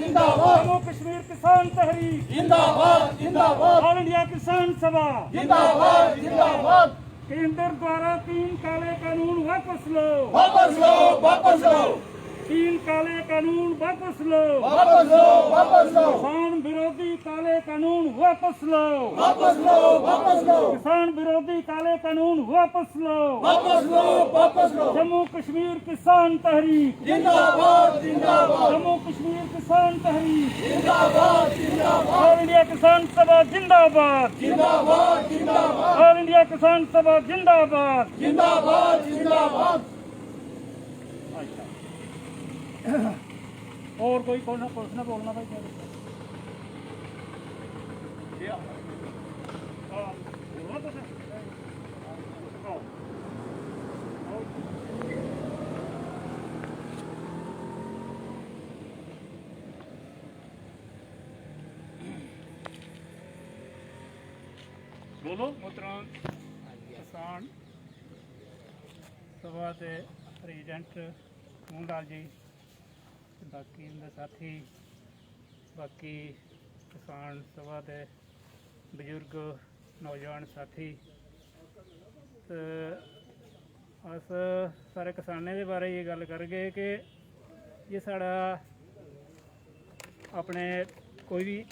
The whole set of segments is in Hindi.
जिंदाबाद, जम्मू कश्मीर किसान तहरीक जिंदाबाद, जिंदाबाद, ऑल इंडिया किसान सभा जिंदाबाद, जिंदाबाद, केंद्र द्वारा 3 काले कानून वापस लो, वापस लो, वापस लो, 3 काले कानून वापस लो, वापस लो, वापस लो, किसान विरोधी काले कानून वापस लो, वापस लो, वापस लो, किसान विरोधी काले कानून वापस लो, वापस लो, वापस लो, जम्मू कश्मीर किसान तहरीक जिंदाबाद, जिंदाबाद, जम्मू कश्मीर किसान तहरीक जिंदाबाद, जिंदाबाद, ऑल इंडिया किसान सभा जिंदाबाद, जिंदाबाद, जिंदाबाद, ऑल इंडिया किसान सभा जिंदाबाद। जिंदाबाद, जिंदाबाद। और कोई प्रश्न बोलना भाई क्या बोलना तो बोलो मोहतरम किसान सभा के प्रेजिडेंट मोहनलाल जी, बाकी इनके साथी, बाकी किसान सभा के बजुर्ग नौजवान साथी, तो अस सारे किसानों के बारे ये गल करगे कि ये साड़ा अपने कोई भी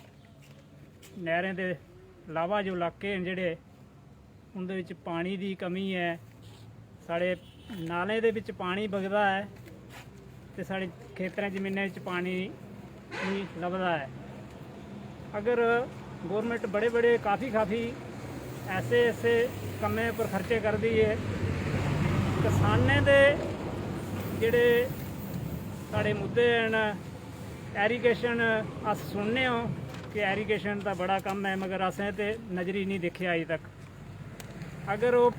नहरें के लावा जो इलाके हैं जेडे उनदे विच पानी की कमी है, साढ़े नाले दे विच पानी बगदा है तो साढ़े खेतरां जमीनें विच पानी नहीं लभदा है। अगर गौरमेंट बड़े बड़े काफ़ी ऐसे ऐसे कम्में पर खर्चे कर दी है, किसानें दे जेड़े साढ़े मुद्दे हैं, एरीगेशन अस सुनने हो कि एरीगेशन का बड़ा कम है, मगर असें ते नज़र ही नहीं देखिया अज तक। अगर वो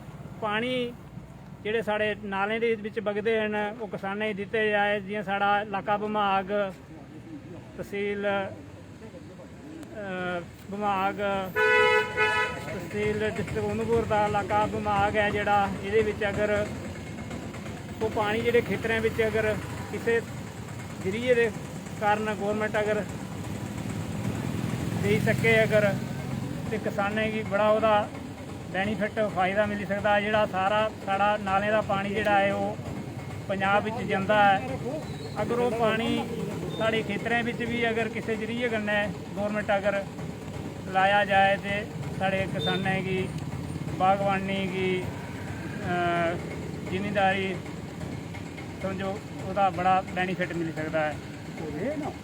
पानी जेड़े साढ़े नालें दे विच बगदे हैं वो किसानें दिते जाए, जियां साढ़ा इलाका भमाग तहसील भमाग तहसील डिस्ट्रिक्ट उधमपुर का इलाका भमाग है जेड़ा, इहदे विच अगर वो पानी जेड़े खेतरां विच अगर किसी जरिए दे कारण गौरमेंट अगर दे सके अगर तो किसानें की बड़ा वह बेनीफिट फायदा मिल सकता है। जोड़ा सारा साड़ा नाले का पानी जोड़ा है वो पंजाब विच जाता है, अगर वो पानी साढ़े खेतरों में भी अगर किसी जरिए कन्नै गौरमेंट अगर लाया जाए तो साढ़े किसानों की बागवानी की जिमींदारी समझो उसका बड़ा बेनीफिट मिल सकता है।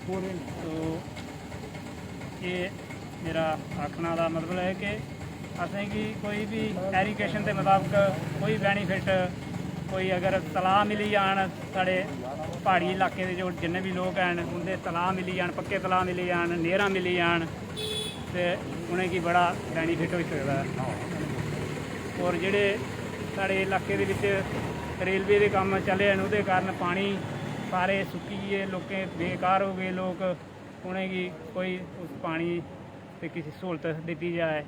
तो ये मेरा आखना का मतलब है कि असें कि कोई भी एरीगेशन के मुताबिक कोई बेनीफिट कोई अगर तलाऽ मिली जान, साढ़े पहाड़ी इलाके के जो जिन्ने भी लोग हैं उनके तलाऽ मिली जान, पक्के तलाऽ मिली जान, नहरां मिली जान तो उनेंगी बड़ा बेनीफिट हो सकता है। और जेड़े साढ़े इलाके दे विच रेलवे के काम चले हैं उसके कारण पानी सारे सुक्की गए, लोकें बेकार हो गए, लोग उनेंगी कोई उस पानी से किसी सहूलत दी जाए।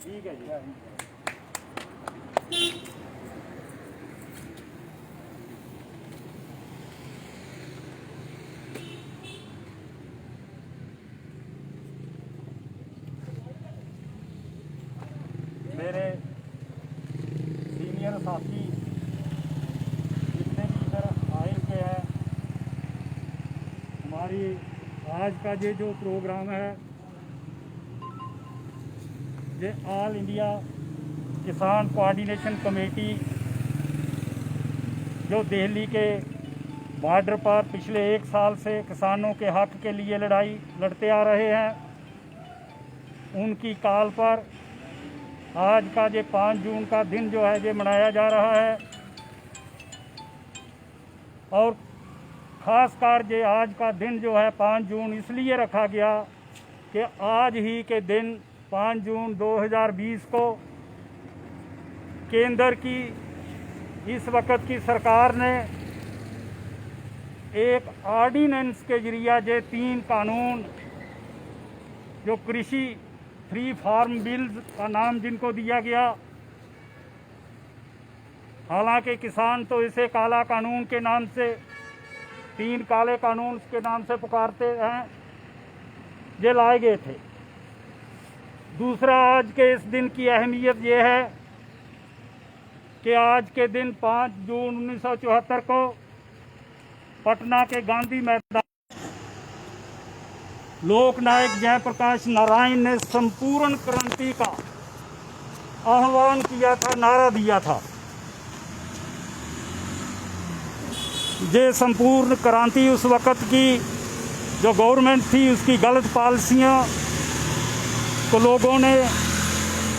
ठीक है जी। मेरे सीनियर साथी जितने भी इधर आए हुए हैं, हमारी आज का ये जो प्रोग्राम है ये ऑल इंडिया किसान कोऑर्डिनेशन कमेटी जो दिल्ली के बॉर्डर पर पिछले 1 साल से किसानों के हक के लिए लड़ाई लड़ते आ रहे हैं, उनकी कॉल पर आज का ये 5 जून का दिन जो है ये मनाया जा रहा है। और ख़ासकर ये आज का दिन जो है 5 जून इसलिए रखा गया कि आज ही के दिन 5 जून 2020 को केंद्र की इस वक्त की सरकार ने एक ऑर्डिनेंस के जरिए ये 3 कानून जो कृषि फ्री फार्म बिल्स का नाम जिनको दिया गया, हालांकि किसान तो इसे काला कानून के नाम से, 3 काले कानून के नाम से पुकारते हैं, ये लाए गए थे। दूसरा, आज के इस दिन की अहमियत ये है कि आज के दिन 5 जून 1974 को पटना के गांधी मैदान लोकनायक जयप्रकाश नारायण ने संपूर्ण क्रांति का आह्वान किया था, नारा दिया था। ये संपूर्ण क्रांति उस वक़्त की जो गवर्नमेंट थी, उसकी गलत पॉलिसियाँ को लोगों ने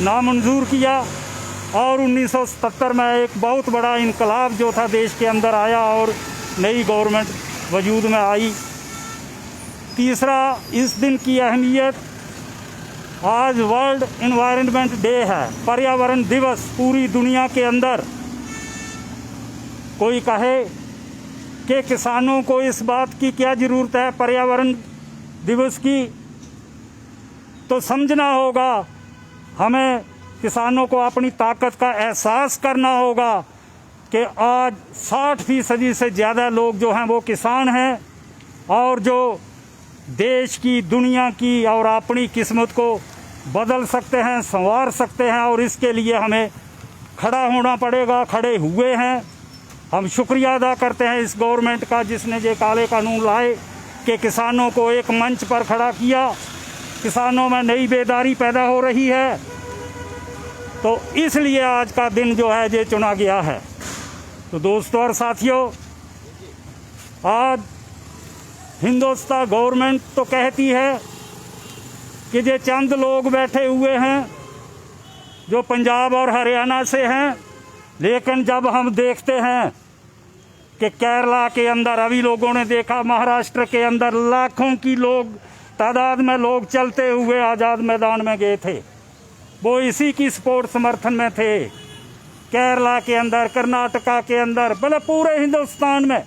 नामंजूर किया और 1977 में एक बहुत बड़ा इनकलाब जो था देश के अंदर आया और नई गवर्नमेंट वजूद में आई। तीसरा, इस दिन की अहमियत, आज वर्ल्ड एनवायरनमेंट डे है, पर्यावरण दिवस। पूरी दुनिया के अंदर कोई कहे कि किसानों को इस बात की क्या ज़रूरत है पर्यावरण दिवस की, तो समझना होगा, हमें किसानों को अपनी ताकत का एहसास करना होगा कि आज 60% से ज़्यादा लोग जो हैं वो किसान हैं और जो देश की, दुनिया की और अपनी किस्मत को बदल सकते हैं, संवार सकते हैं। और इसके लिए हमें खड़ा होना पड़ेगा, खड़े हुए हैं। हम शुक्रिया अदा करते हैं इस गवर्नमेंट का जिसने ये काले कानून लाए कि किसानों को एक मंच पर खड़ा किया। किसानों में नई बेदारी पैदा हो रही है, तो इसलिए आज का दिन जो है ये चुना गया है। तो दोस्तों और साथियों, आज हिंदुस्तान गवर्नमेंट तो कहती है कि ये चंद लोग बैठे हुए हैं जो पंजाब और हरियाणा से हैं, लेकिन जब हम देखते हैं कि केरला के अंदर, अभी लोगों ने देखा महाराष्ट्र के अंदर लाखों की लोग तादाद में लोग चलते हुए आज़ाद मैदान में गए थे, वो इसी की सपोर्ट समर्थन में थे। केरला के अंदर, कर्नाटका के अंदर, मतलब पूरे हिंदुस्तान में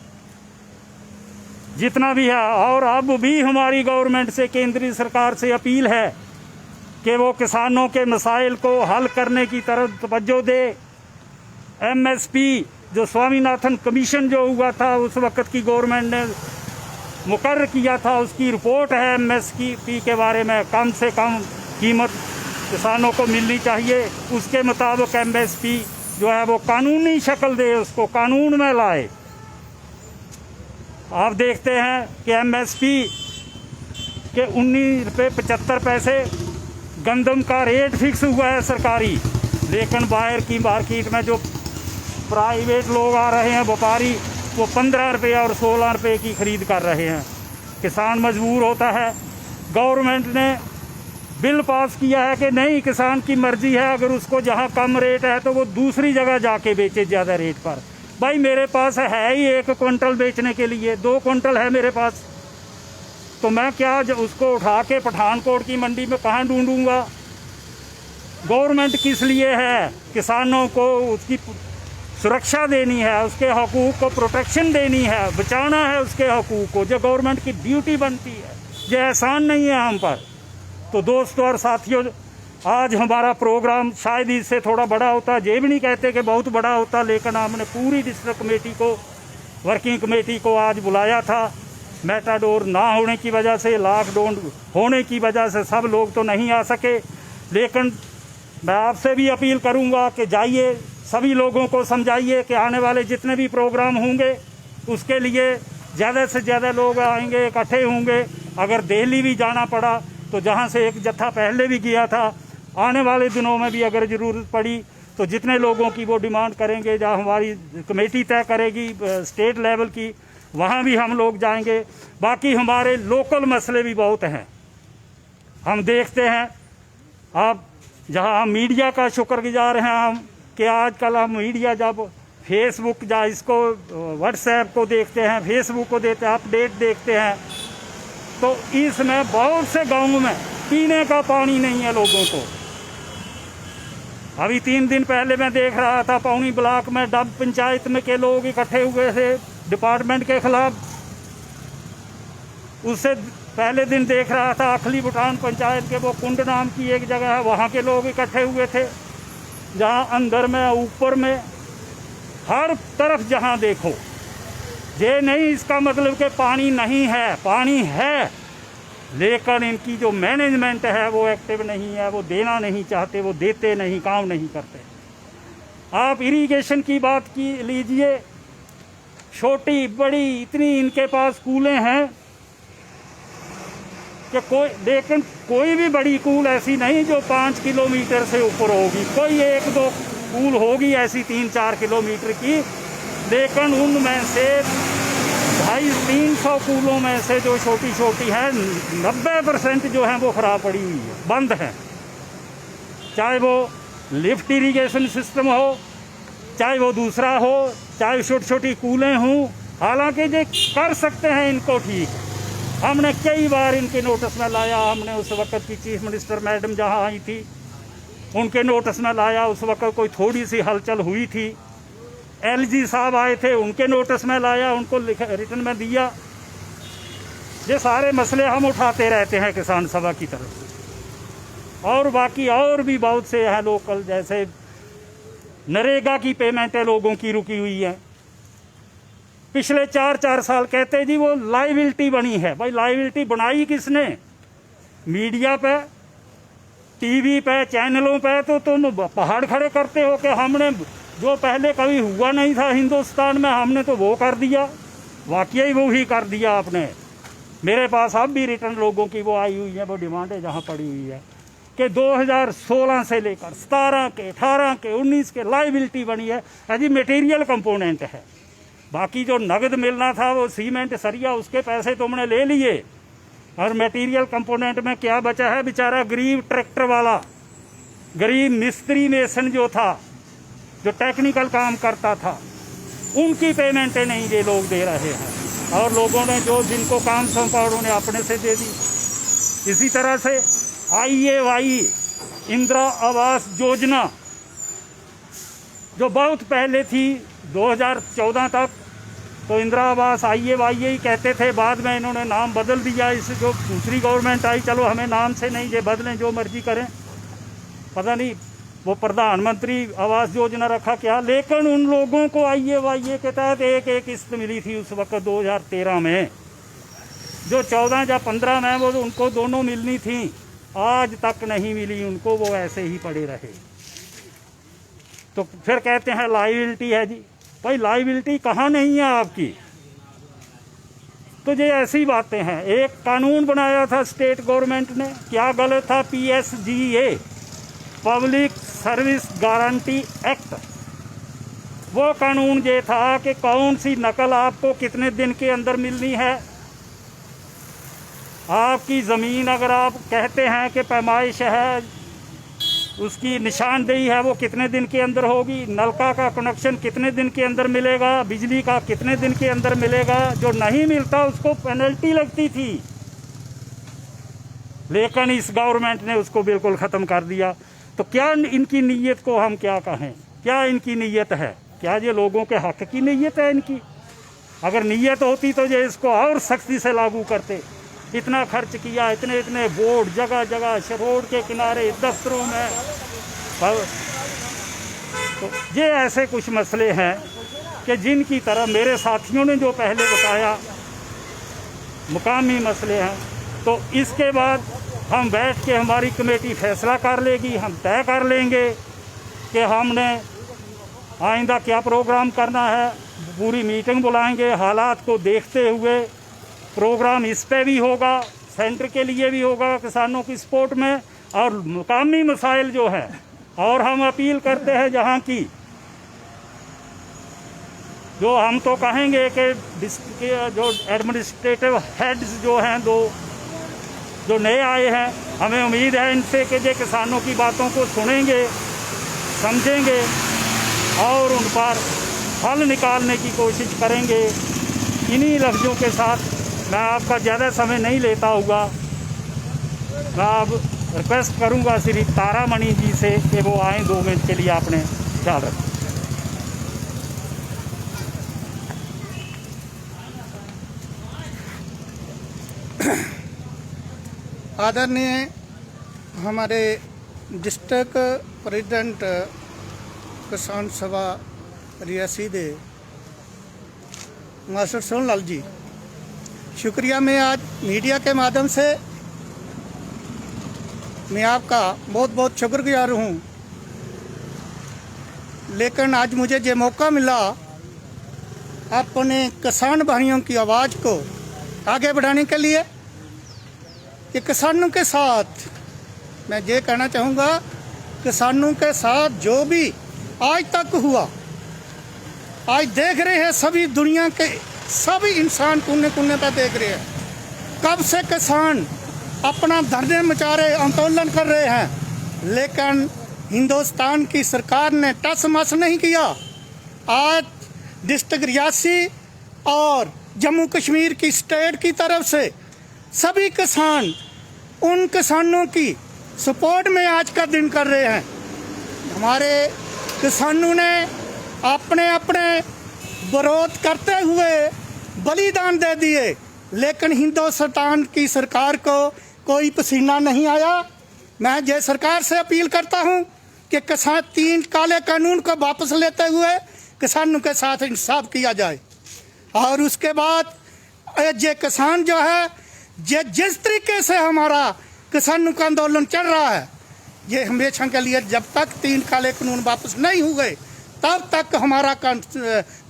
जितना भी है। और अब भी हमारी गवर्नमेंट से, केंद्रीय सरकार से अपील है कि वो किसानों के मसाइल को हल करने की तरफ तवज्जो दे। MSP जो स्वामीनाथन कमीशन जो हुआ था उस वक़्त की गवर्नमेंट ने मुकर्रर किया था, उसकी रिपोर्ट है MSP के बारे में, कम से कम कीमत किसानों को मिलनी चाहिए। उसके मुताबिक MSP जो है वो कानूनी शक्ल दे, उसको कानून में लाए। आप देखते हैं कि MSP के 19 रुपये 75 गंदम का रेट फिक्स हुआ है सरकारी, लेकिन बाहर की मार्केट में जो प्राइवेट लोग आ रहे हैं, व्यापारी, वो 15 रुपये और 16 रुपये की खरीद कर रहे हैं। किसान मजबूर होता है। गवर्नमेंट ने बिल पास किया है कि नहीं, किसान की मर्जी है, अगर उसको जहाँ कम रेट है तो वो दूसरी जगह जाके बेचे ज़्यादा रेट पर। भाई मेरे पास है ही 1 क्विंटल बेचने के लिए, 2 क्विंटल है मेरे पास, तो मैं क्या उसको उठा के पठानकोट की मंडी में कहाँ ढूंढूंगा। गवर्नमेंट किस लिए है? किसानों को उसकी सुरक्षा देनी है, उसके हकूक़ को प्रोटेक्शन देनी है, बचाना है उसके हकूक़ को, जो गवर्नमेंट की ड्यूटी बनती है। ये एहसान नहीं है हम पर। तो दोस्तों और साथियों, आज हमारा प्रोग्राम शायद इससे थोड़ा बड़ा होता, ये भी नहीं कहते कि बहुत बड़ा होता, लेकिन हमने पूरी डिस्ट्रिक्ट कमेटी को, वर्किंग कमेटी को आज बुलाया था। मेटाडोर ना होने की वजह से, लॉकडाउन होने की वजह से सब लोग तो नहीं आ सके, लेकिन मैं आपसे भी अपील करूंगा कि जाइए, सभी लोगों को समझाइए कि आने वाले जितने भी प्रोग्राम होंगे उसके लिए ज़्यादा से ज़्यादा लोग आएंगे, इकट्ठे होंगे। अगर दिल्ली भी जाना पड़ा तो जहां से एक जत्था पहले भी गया था, आने वाले दिनों में भी अगर ज़रूरत पड़ी तो जितने लोगों की वो डिमांड करेंगे, जहाँ हमारी कमेटी तय करेगी स्टेट लेवल की, वहाँ भी हम लोग जाएंगे। बाकी हमारे लोकल मसले भी बहुत हैं, हम देखते हैं। आप जहाँ हम मीडिया का शुक्रगुजार हैं हम कि आजकल हम मीडिया जब फेसबुक या इसको व्हाट्सएप को देखते हैं, फेसबुक को देते हैं, अपडेट देखते हैं, तो इसमें बहुत से गाँव में पीने का पानी नहीं है लोगों को। अभी 3 दिन पहले मैं देख रहा था पौनी ब्लॉक में डब पंचायत में के लोग इकट्ठे हुए थे डिपार्टमेंट के खिलाफ। उससे पहले दिन देख रहा था अखली भूटान पंचायत के वो कुंड नाम की एक जगह है, वहाँ के लोग इकट्ठे हुए थे, जहाँ अंदर में ऊपर में हर तरफ जहाँ देखो, ये नहीं इसका मतलब कि पानी नहीं है, पानी है, लेकिन इनकी जो मैनेजमेंट है वो एक्टिव नहीं है, वो देना नहीं चाहते, वो देते नहीं, काम नहीं करते। आप इरिगेशन की बात की लीजिए, छोटी बड़ी इतनी इनके पास कूलें हैं कि कोई, लेकिन कोई भी बड़ी कूल ऐसी नहीं जो 5 किलोमीटर से ऊपर होगी। कोई 1-2 कूल होगी ऐसी 3-4 किलोमीटर की, लेकिन उनमें से 250-300 कूलों में से जो छोटी छोटी हैं 90% जो हैं वो ख़राब पड़ी हुई है, बंद हैं। चाहे वो लिफ्ट इरिगेशन सिस्टम हो, चाहे वो दूसरा हो, चाहे छोटी छोटी कूलें हों, हालांकि ये कर सकते हैं इनको ठीक। हमने कई बार इनके नोटिस में लाया, हमने उस वक्त की चीफ मिनिस्टर मैडम जहाँ आई थी उनके नोटिस में लाया, उस वक्त कोई थोड़ी सी हलचल हुई थी। LG साहब आए थे, उनके नोटिस में लाया, उनको रिटर्न में दिया। ये सारे मसले हम उठाते रहते हैं किसान सभा की तरफ से। और बाकी और भी बहुत से हैं लोकल, जैसे नरेगा की पेमेंटें लोगों की रुकी हुई हैं पिछले 4-4 साल। कहते जी वो लाइबिलिटी बनी है। भाई लाइबिलिटी बनाई किसने? मीडिया पे, टीवी पे, चैनलों पे तो तुम पहाड़ खड़े करते हो कि हमने जो पहले कभी हुआ नहीं था हिंदुस्तान में, हमने तो वो कर दिया। वाकई ही वो ही कर दिया आपने। मेरे पास अब भी रिटर्न लोगों की वो आई हुई है, वो डिमांडें जहाँ पड़ी हुई है कि 2016 से लेकर 17 के, 18 के, 19 के लाइबिलिटी बनी है। अजी मटेरियल कंपोनेंट है, बाकी जो नगद मिलना था वो सीमेंट सरिया उसके पैसे तुमने ले लिए, और मटेरियल कंपोनेंट में क्या बचा है? बेचारा गरीब ट्रैक्टर वाला, गरीब मिस्त्री मेसन जो था, जो टेक्निकल काम करता था, उनकी पेमेंटें नहीं ये लोग दे रहे हैं। और लोगों ने जो जिनको काम सौंपा उन्होंने अपने से दे दी। इसी तरह से IAY इंदिरा आवास योजना जो बहुत पहले थी 2014 तक, तो इंदिरा आवास IAY कहते थे, बाद में इन्होंने नाम बदल दिया। इस जो दूसरी गवर्नमेंट आई, चलो हमें नाम से नहीं, ये बदलें जो मर्जी करें, पता नहीं वो प्रधानमंत्री आवास योजना रखा क्या। लेकिन उन लोगों को IAY के तहत एक किस्त मिली थी उस वक्त 2013 में। जो 14 या 15 में वो उनको दोनों मिलनी थी, आज तक नहीं मिली उनको, वो ऐसे ही पड़े रहे। तो फिर कहते हैं लाइबिलिटी है जी। भाई लाइबिलिटी कहाँ नहीं है आपकी? तो ये ऐसी बातें हैं। एक कानून बनाया था स्टेट गवर्नमेंट ने, क्या गलत था? PSGA, public service guarantee act. वो कानून ये था कि कौन सी नकल आपको कितने दिन के अंदर मिलनी है। आपकी ज़मीन अगर आप कहते हैं कि पैमाइश है, उसकी निशानदेही है, वो कितने दिन के अंदर होगी। नलका का कनेक्शन कितने दिन के अंदर मिलेगा, बिजली का कितने दिन के अंदर मिलेगा। जो नहीं मिलता उसको पेनल्टी लगती थी, लेकिन इस गवर्नमेंट ने उसको बिल्कुल ख़त्म कर दिया। तो क्या इनकी नीयत को हम क्या कहें? क्या इनकी नीयत है? क्या ये लोगों के हक की नीयत है इनकी? अगर नीयत होती तो ये इसको और सख्ती से लागू करते। इतना खर्च किया, इतने इतने बोर्ड जगह जगह, रोड के किनारे, दफ्तरों में। तो ये ऐसे कुछ मसले हैं कि जिनकी तरह मेरे साथियों ने जो पहले बताया मुकामी मसले हैं। तो इसके बाद हम बैठ के हमारी कमेटी फैसला कर लेगी, हम तय कर लेंगे कि हमने आइंदा क्या प्रोग्राम करना है। पूरी मीटिंग बुलाएंगे, हालात को देखते हुए प्रोग्राम इस पे भी होगा, सेंटर के लिए भी होगा, किसानों की सपोर्ट में, और मुकामी मसाइल जो है। और हम अपील करते हैं जहाँ की, जो हम तो कहेंगे कि जो एडमिनिस्ट्रेटिव हेड्स जो हैं, दो जो नए आए हैं, हमें उम्मीद है इनसे कि ये किसानों की बातों को सुनेंगे, समझेंगे और उन पर हल निकालने की कोशिश करेंगे। इन्हीं लफ्ज़ों के साथ मैं आपका ज़्यादा समय नहीं लेता होगा। मैं अब रिक्वेस्ट करूंगा श्री तारामणि जी से कि वो आएँ 2 मिनट के लिए, आपने ख्याल रखें। आदरणीय हमारे डिस्ट्रिक्ट प्रेसिडेंट किसान सभा रियासी दे मास्टर सोहन लाल जी, शुक्रिया। मैं आज मीडिया के माध्यम से मैं आपका बहुत बहुत शुक्रगुजार हूँ, लेकिन आज मुझे जो मौका मिला अपने किसान भाइयों की आवाज़ को आगे बढ़ाने के लिए, कि किसानों के साथ मैं ये कहना चाहूँगा, किसानों के साथ जो भी आज तक हुआ, आज देख रहे हैं सभी दुनिया के सभी इंसान कोने कोने पर देख रहे हैं, कब से किसान अपना धरने मचा रहे, आंदोलन कर रहे हैं, लेकिन हिंदुस्तान की सरकार ने टस मस नहीं किया। आज डिस्ट्रिक्ट रियासी और जम्मू कश्मीर की स्टेट की तरफ से सभी किसान उन किसानों की सपोर्ट में आज का दिन कर रहे हैं। हमारे किसानों ने अपने अपने विरोध करते हुए बलिदान दे दिए, लेकिन हिंदुस्तान की सरकार को कोई पसीना नहीं आया। मैं ये सरकार से अपील करता हूँ कि किसान 3 काले कानून को वापस लेते हुए किसानों के साथ इंसाफ किया जाए, और उसके बाद ये किसान जो है, ये जिस तरीके से हमारा किसानों का आंदोलन चल रहा है, ये हमेशा के लिए जब तक 3 काले कानून वापस नहीं हुए तब तक हमारा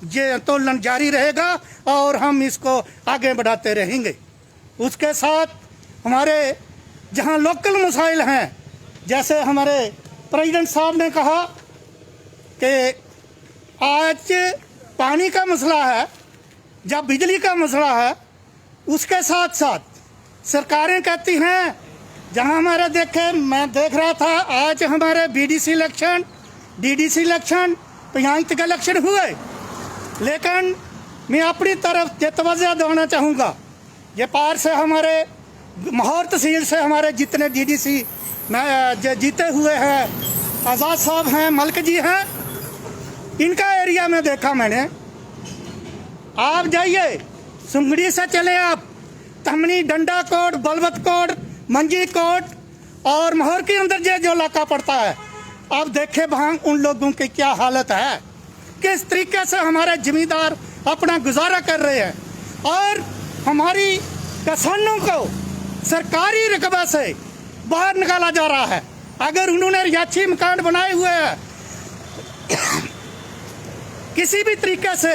ये आंदोलन जारी रहेगा और हम इसको आगे बढ़ाते रहेंगे। उसके साथ हमारे जहां लोकल मसाइल हैं, जैसे हमारे प्रेसिडेंट साहब ने कहा कि आज पानी का मसला है, जब बिजली का मसला है, उसके साथ साथ सरकारें कहती हैं, जहां हमारे मैं देख रहा था आज हमारे BDC election, DDC election, panchayat के इलेक्शन हुए, लेकिन मैं अपनी तरफ ये तवज्जो देना चाहूँगा, ये पार से हमारे माहौर तहसील से हमारे जितने डीडीसी जीते हुए हैं, आज़ाद साहब हैं, मलिक जी हैं, इनका एरिया में देखा मैंने। आप जाइए, सुंगड़ी से चले आप तमनी, डंडा कोट, बलवत कोट, मंजी कोट और माहौर के अंदर जो इलाका पड़ता है, आप देखे वहाँ उन लोगों की क्या हालत है, किस तरीके से हमारे जमींदार अपना गुजारा कर रहे हैं, और हमारी किसानों को सरकारी रकबा से बाहर निकाला जा रहा है। अगर उन्होंने रिहायशी मकान बनाए हुए हैं, किसी भी तरीके से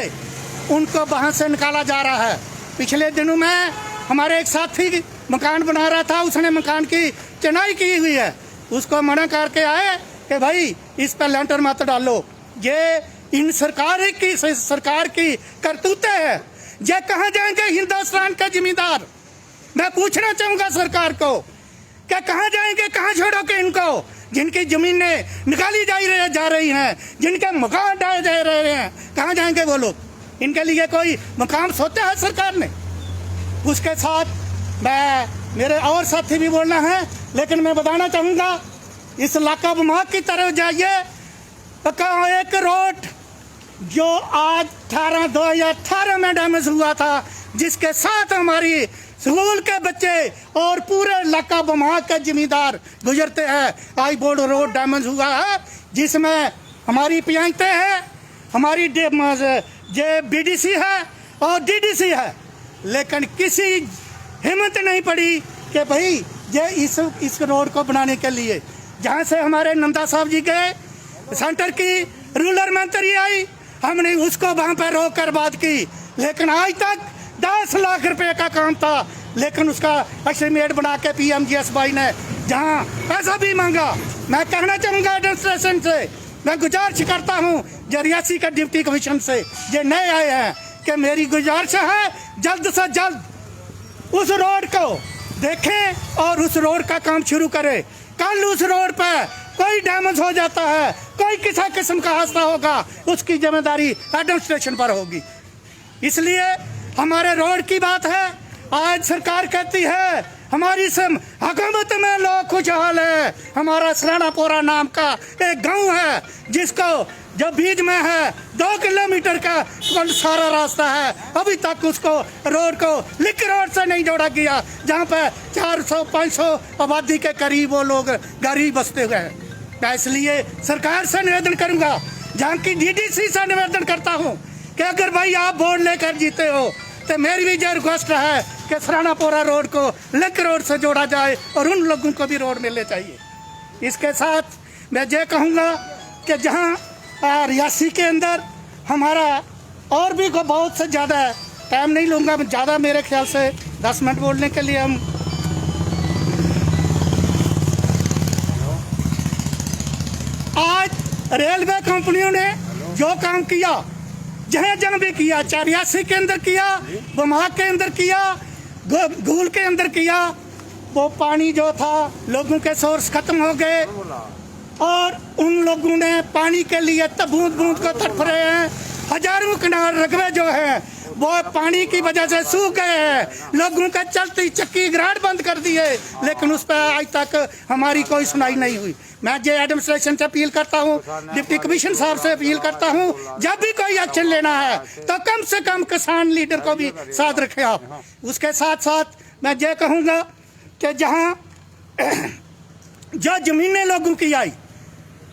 उनको वहाँ से निकाला जा रहा है। पिछले दिनों में हमारे एक साथी मकान बना रहा था, उसने मकान की चिनाई की हुई है, उसको मना करके आए कि भाई इस पर लेंटर मत डालो। ये इन सरकार की करतूतें हैं। ये कहाँ जाएंगे हिंदुस्तान के जमींदार? मैं पूछना चाहूँगा सरकार को कि कहाँ जाएंगे, कहाँ छोड़ोगे इनको, जिनकी ज़मीनें निकाली जा रही हैं, जिनके मकान डाले जा रहे हैं, कहाँ जाएंगे वो लोग? इनके लिए कोई मकाम सोचा है सरकार ने? उसके साथ मेरे और साथी भी बोलना है, लेकिन मैं बताना चाहूँगा, इस इलाका बमा की तरफ जाइए, एक रोड जो आज 2018 में डैमेज हुआ था, जिसके साथ हमारी स्कूल के बच्चे और पूरे इलाका बमा के जमींदार गुजरते हैं, आई बोर्ड रोड डैमेज हुआ है, जिसमें हमारी पंचायतें हैं, हमारी बीडीसी है और डीडीसी है, लेकिन किसी हिम्मत नहीं पड़ी कि भाई ये इस रोड को बनाने के लिए, जहाँ से हमारे नंदा साहब जी गए, सेंटर की रूरल मंत्री आई, हमने उसको वहाँ पर रोक कर बात की, लेकिन आज तक 10 लाख रुपए का काम था, लेकिन उसका एस्टीमेट बना के PMGSY ने जहाँ पैसा भी मांगा। मैं कहना चाहूँगा एडमिनिस्ट्रेशन से, मैं गुजारिश करता हूँ जो रियासी का डिप्टी कमिश्नर से जो नए आए हैं, कि मेरी गुजारिश है जल्द से जल्द उस रोड को देखें और उस रोड का काम शुरू करें। कल उस रोड पर कोई डैमेज हो जाता है, कोई किसी किस्म का हादसा होगा, उसकी जिम्मेदारी एडमिनिस्ट्रेशन पर होगी। इसलिए हमारे रोड की बात है। आज सरकार कहती है हमारी हुकूमत में लोग खुशहाल है। हमारा सरानापोरा नाम का एक गांव है, जिसको जो बीच में है 2 किलोमीटर का सारा रास्ता है, अभी तक उसको रोड को लिंक रोड से नहीं जोड़ा गया, जहाँ पे 400-500 आबादी के करीब वो लोग गरीब बसते हुए हैं। मैं इसलिए सरकार से निवेदन करूँगा, जहाँ की डीडीसी से निवेदन करता हूँ कि अगर भाई आप वोट लेकर जीते हो तो मेरी भी जो रिक्वेस्ट है कि सरानापोरा रोड को लिंक रोड से जोड़ा जाए और उन लोगों को भी रोड मिलने चाहिए। इसके साथ मैं ये कहूँगा कि जहाँ रियासी के अंदर हमारा और भी बहुत से ज़्यादा है, टाइम नहीं लूँगा ज़्यादा, मेरे ख्याल से 10 मिनट बोलने के लिए हम आज रेलवे कंपनियों ने जो काम किया, जहाँ जहाँ भी किया, चाहे रियासी के अंदर किया, बमाक के अंदर किया, घूल के अंदर किया, वो पानी जो था लोगों के सोर्स खत्म हो गए और उन लोगों ने पानी के लिए तब बूंद बूंद को तड़प रहे हैं। हजारों किनार रकबे जो हैं वो पानी की वजह से सूख गए हैं। लोगों का चलती चक्की ग्रांट बंद कर दिए, लेकिन उस पर आज तक हमारी कोई सुनाई नहीं हुई। मैं जे एडमिनिस्ट्रेशन से अपील करता हूँ, डिप्टी कमिश्नर साहब से अपील करता हूँ, जब भी कोई एक्शन लेना है तो कम से कम किसान लीडर को भी साथ रखें आप। उसके साथ साथ मैं ये कहूँगा कि जहाँ जो जमीनें लोगों की आई,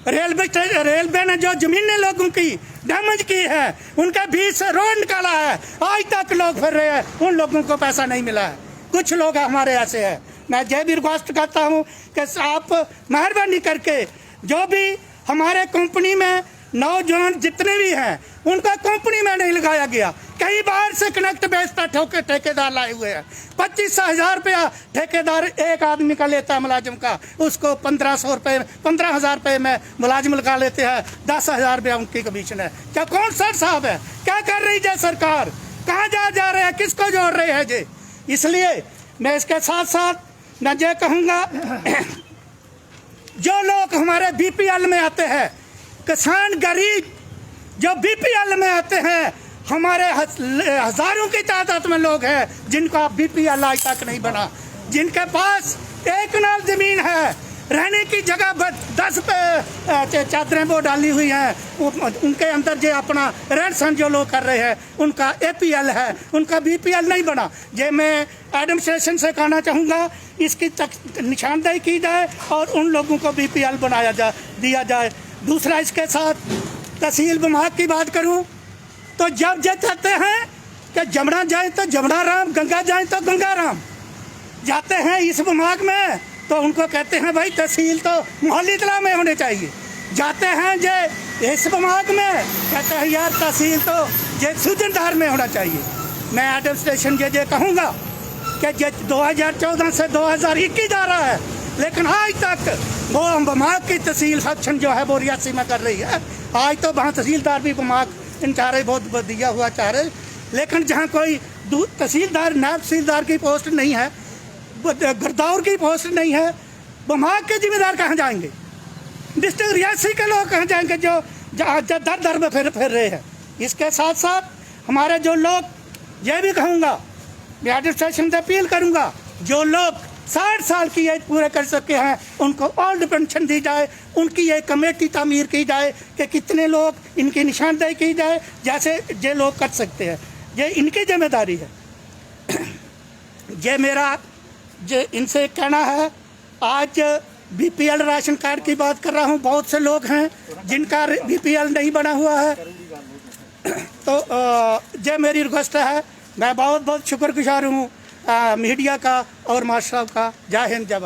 रेलवे ने जो जमीनें लोगों की डैमेज की है, उनका बीच से रोड निकाला है, आज तक लोग फिर रहे हैं, उन लोगों को पैसा नहीं मिला है। कुछ लोग हमारे ऐसे हैं। मैं ये भी रिक्वेस्ट करता हूँ कि आप मेहरबानी करके जो भी हमारे कंपनी में नौजवान जितने भी हैं उनका कंपनी में नहीं लगाया गया, कई बार से कनेक्ट बेस पर ठेकेदार लाए हुए हैं। 25,000 रुपया ठेकेदार एक आदमी का लेता है मुलाजिम का, उसको 1500 रुपये 15,000 रुपये में मुलाजिम लगा लेते हैं, 10,000 रुपया उनकी कमीशन है। क्या कौन सर साहब है, क्या कर रही है सरकार, कहाँ जा रहे हैं, किसको जोड़ रहे हैं जी। इसलिए मैं इसके साथ साथ मैं ये कहूँगा जो लोग हमारे बीपीएल में आते हैं, किसान गरीब जो बीपीएल में आते हैं, हमारे हजारों की तादाद में लोग हैं जिनका बीपीएल आज तक नहीं बना, जिनके पास 1 कनाल जमीन है, रहने की जगह 10 पे चादरें वो डाली हुई हैं, उनके अंदर जो अपना रहन सहन जो लोग कर रहे हैं उनका एपीएल है, उनका बीपीएल नहीं बना। ये मैं एडमिनिस्ट्रेशन से कहना चाहूँगा, इसकी निशानदेही की जाए और उन लोगों को बीपीएल बनाया दिया जाए। दूसरा, इसके साथ तहसील बमाक की बात करूं तो जब ये चाहते हैं कि जमुना जाए तो जमुना राम, गंगा जाए तो गंगा राम, जाते हैं इस बमाक में तो उनको कहते हैं भाई तहसील तो मोहल्ली तला में होने चाहिए। जाते हैं जे इस बमाक में कहते हैं यार तहसील तो ये सुजनदार में होना चाहिए। मैं एडमिनिस्ट्रेशन ये कहूँगा कि ये 2014 से 2021 जा रहा है, लेकिन आज तक वो बमाक की तहसील फंक्शन जो है वो रियासी में कर रही है। आज तो वहाँ तहसीलदार भी बमाक इन चाह रहे, बहुत दिया हुआ चाह रहे, लेकिन जहाँ कोई तहसीलदार नायब तहसीलदार की पोस्ट नहीं है, गिरदौर की पोस्ट नहीं है, बमाक के जिम्मेदार कहाँ जाएंगे, डिस्ट्रिक्ट रियासी के लोग कहाँ जाएंगे जो दर दर में फिर रहे हैं। इसके साथ साथ हमारे जो लोग, ये भी कहूँगा, मैं एडमिनिस्ट्रेशन से अपील करूँगा, जो लोग 60 साल की एज पूरे कर सके हैं उनको ओल्ड पेंशन दी जाए, उनकी एक कमेटी तामीर की जाए कि कितने लोग, इनकी निशानदेही की जाए जैसे ये लोग कर सकते हैं, ये इनकी जिम्मेदारी है। ये मेरा ये इनसे कहना है। आज बीपीएल राशन कार्ड की बात कर रहा हूँ, बहुत से लोग हैं जिनका बीपीएल नहीं बना हुआ है, तो ये मेरी रिक्वेस्ट है। मैं बहुत बहुत शुक्रगुजार हूँ मीडिया का और मास्टर साहब का। जय हिंद, जय भारत।